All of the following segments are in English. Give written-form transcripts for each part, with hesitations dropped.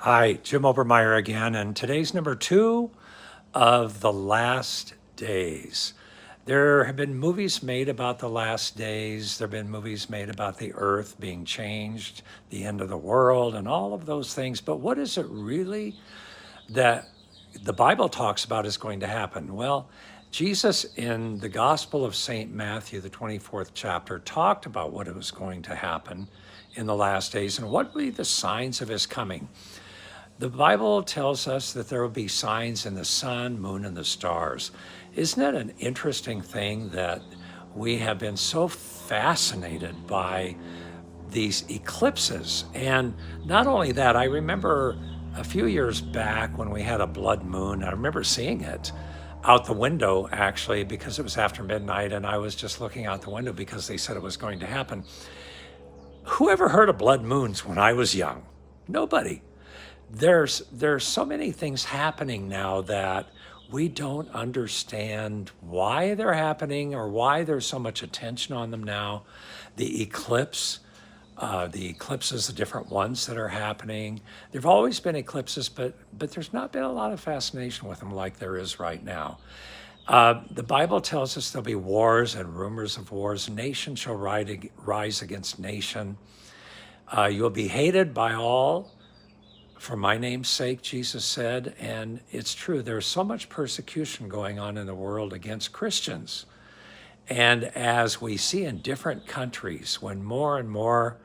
Hi, Jim Obermeyer again, and today's number 2 of the last days. There have been movies made about the last days. There have been movies made about the earth being changed, the end of the world, and all of those things. But what is it really that the Bible talks about is going to happen? Well, Jesus in the Gospel of St. Matthew, the 24th chapter, talked about what was going to happen in the last days and what would be the signs of his coming. The Bible tells us that there will be signs in the sun, moon, and the stars. Isn't it an interesting thing that we have been so fascinated by these eclipses? And not only that, I remember a few years back when we had a blood moon, I remember seeing it out the window actually because it was after midnight and I was just looking out the window because they said it was going to happen. Who ever heard of blood moons when I was young? Nobody. There's so many things happening now that we don't understand why they're happening or why there's so much attention on them now. The eclipses, the different ones that are happening. There've always been eclipses, but there's not been a lot of fascination with them like there is right now. The Bible tells us there'll be wars and rumors of wars. Nation shall rise against nation. You'll be hated by all for my name's sake, Jesus said, and it's true. There's so much persecution going on in the world against Christians. And as we see in different countries, when more and more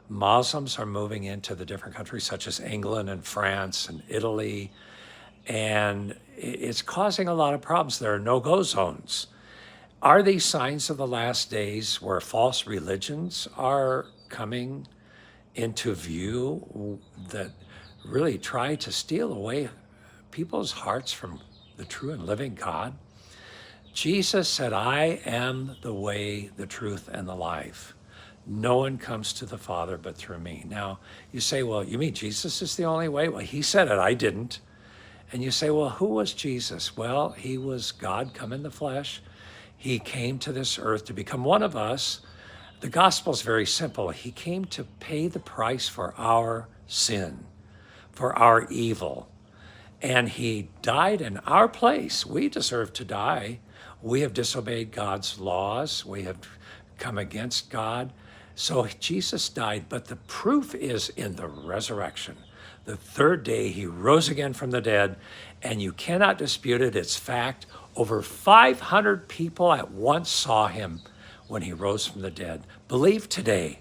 Muslims are moving into the different countries, such as England and France and Italy, and it's causing a lot of problems. There are no-go zones. Are these signs of the last days where false religions are coming into view that really try to steal away people's hearts from the true and living God? Jesus said, I am the way, the truth, and the life. No one comes to the Father but through me. Now, you say, well, you mean Jesus is the only way? Well, he said it, I didn't. And you say, well, who was Jesus? Well, he was God come in the flesh. He came to this earth to become one of us. The gospel is very simple. He came to pay the price for our sin, for our evil. And he died in our place. We deserve to die. We have disobeyed God's laws. We have come against God. So Jesus died, but the proof is in the resurrection. The third day, he rose again from the dead, and you cannot dispute it. It's fact. Over 500 people at once saw him when he rose from the dead. Believe today.